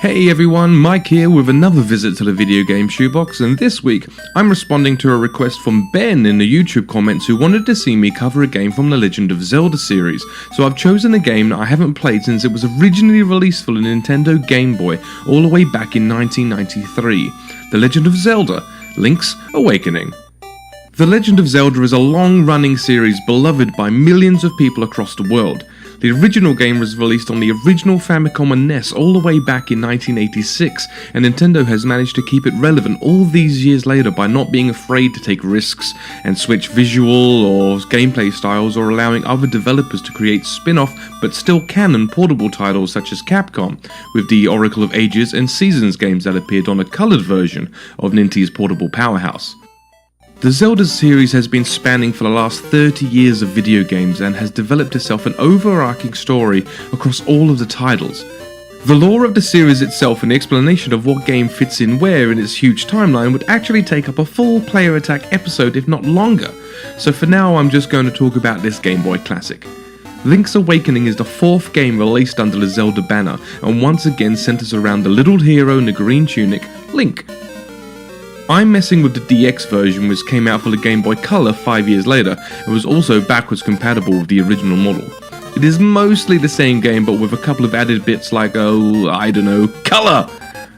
Hey everyone, Mike here with another visit to the Videogame Shoebox, and this week I'm responding to a request from Ben in the YouTube comments who wanted to see me cover a game from the Legend of Zelda series. So I've chosen a game that I haven't played since it was originally released for the Nintendo Game Boy all the way back in 1993. The Legend of Zelda: Link's Awakening. The Legend of Zelda is a long-running series beloved by millions of people across the world. The original game was released on the original Famicom and NES all the way back in 1986, and Nintendo has managed to keep it relevant all these years later by not being afraid to take risks and switch visual or gameplay styles, or allowing other developers to create spin-off but still canon portable titles such as Capcom, with the Oracle of Ages and Seasons games that appeared on a coloured version of Nintendo's portable powerhouse. The Zelda series has been spanning for the last 30 years of video games and has developed itself an overarching story across all of the titles. The lore of the series itself and the explanation of what game fits in where in its huge timeline would actually take up a full Player Attack episode, if not longer, so for now I'm just going to talk about this Game Boy classic. Link's Awakening is the fourth game released under the Zelda banner, and once again centers around the little hero in the green tunic, Link. I'm messing with the DX version, which came out for the Game Boy Color 5 years later and was also backwards compatible with the original model. It is mostly the same game, but with a couple of added bits like, color!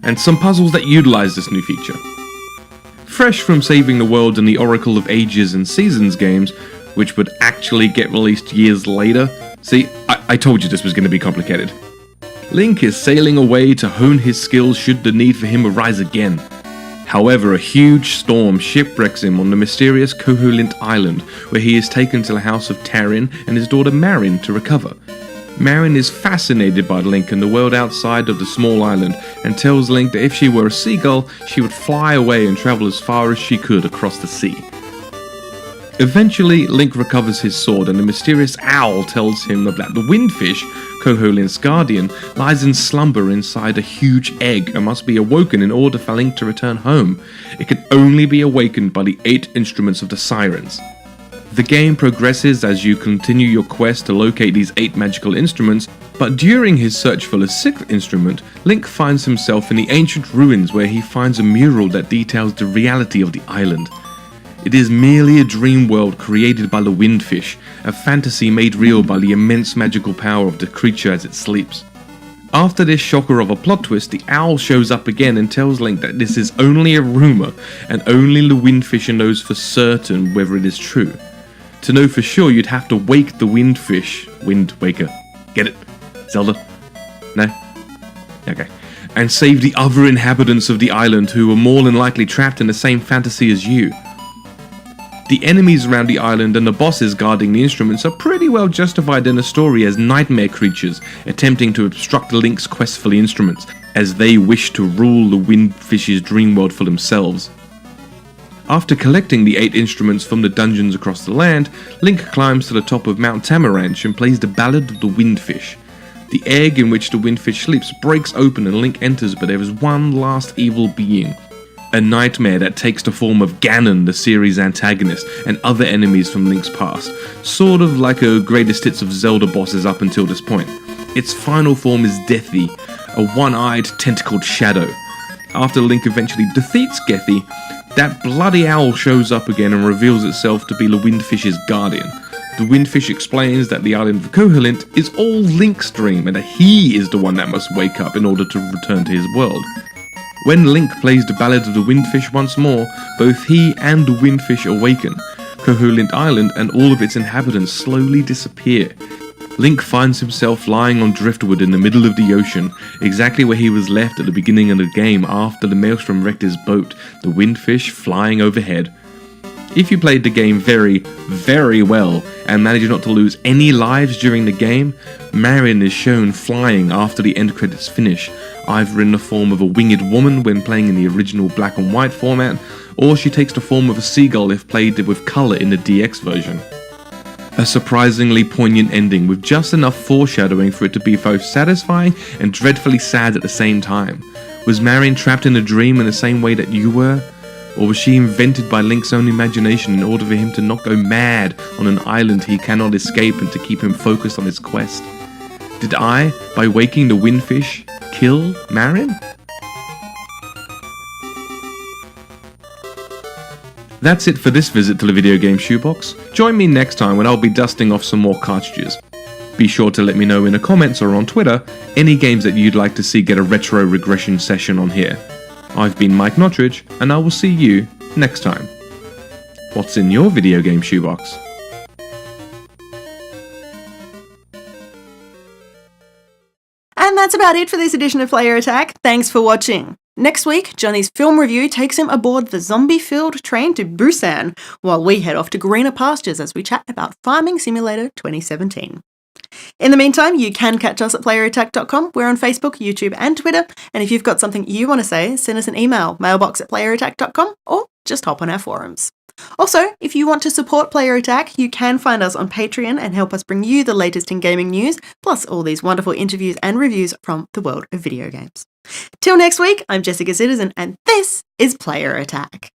And some puzzles that utilize this new feature. Fresh from saving the world in the Oracle of Ages and Seasons games, which would actually get released years later. See, I told you this was going to be complicated. Link is sailing away to hone his skills should the need for him arise again. However, a huge storm shipwrecks him on the mysterious Koholint Island, where he is taken to the house of Tarin and his daughter Marin to recover. Marin is fascinated by Link and the world outside of the small island, and tells Link that if she were a seagull, she would fly away and travel as far as she could across the sea. Eventually, Link recovers his sword, and the mysterious owl tells him that the windfish, Koholint's guardian, lies in slumber inside a huge egg and must be awoken in order for Link to return home. It can only be awakened by the 8 instruments of the sirens. The game progresses as you continue your quest to locate these 8 magical instruments, but during his search for the 6th instrument, Link finds himself in the ancient ruins where he finds a mural that details the reality of the island. It is merely a dream world created by the windfish, a fantasy made real by the immense magical power of the creature as it sleeps. After this shocker of a plot twist, the owl shows up again and tells Link that this is only a rumour, and only the windfisher knows for certain whether it is true. To know for sure, you'd have to wake the windfish. Wind Waker. Get it? Zelda? No? Okay. And save the other inhabitants of the island who were more than likely trapped in the same fantasy as you. The enemies around the island and the bosses guarding the instruments are pretty well justified in the story as nightmare creatures attempting to obstruct Link's quest for the instruments, as they wish to rule the windfish's dream world for themselves. After collecting the 8 instruments from the dungeons across the land, Link climbs to the top of Mount Tamaranch and plays the Ballad of the Windfish. The egg in which the windfish sleeps breaks open and Link enters, but there is one last evil being. A nightmare that takes the form of Ganon, the series antagonist, and other enemies from Link's past, sort of like a greatest hits of Zelda bosses up until this point. Its final form is Deathy, a one-eyed, tentacled shadow. After Link eventually defeats Gethy, that bloody owl shows up again and reveals itself to be the windfish's guardian. The windfish explains that the island of Koholint is all Link's dream and that he is the one that must wake up in order to return to his world. When Link plays the Ballad of the Windfish once more, both he and the windfish awaken. Koholint Island and all of its inhabitants slowly disappear. Link finds himself lying on driftwood in the middle of the ocean, exactly where he was left at the beginning of the game after the maelstrom wrecked his boat, the windfish flying overhead. If you played the game very, very well and managed not to lose any lives during the game, Marin is shown flying after the end credits finish, either in the form of a winged woman when playing in the original black and white format, or she takes the form of a seagull if played with colour in the DX version. A surprisingly poignant ending with just enough foreshadowing for it to be both satisfying and dreadfully sad at the same time. Was Marin trapped in a dream in the same way that you were? Or was she invented by Link's own imagination in order for him to not go mad on an island he cannot escape and to keep him focused on his quest? Did I, by waking the windfish, kill Marin? That's it for this visit to the Video Game Shoebox. Join me next time when I'll be dusting off some more cartridges. Be sure to let me know in the comments or on Twitter any games that you'd like to see get a retro regression session on here. I've been Mike Nottridge, and I will see you next time. What's in your Video Game Shoebox? And that's about it for this edition of Player Attack. Thanks for watching. Next week, Johnny's film review takes him aboard the zombie-filled train to Busan, while we head off to greener pastures as we chat about Farming Simulator 2017. In the meantime, you can catch us at playerattack.com. We're on Facebook, YouTube and Twitter, and if you've got something you want to say, send us an email, mailbox@playerattack.com, or just hop on our forums. Also, if you want to support Player Attack, you can find us on Patreon and help us bring you the latest in gaming news, plus all these wonderful interviews and reviews from the world of video games. Till next week, I'm Jessica Citizen, and this is Player Attack.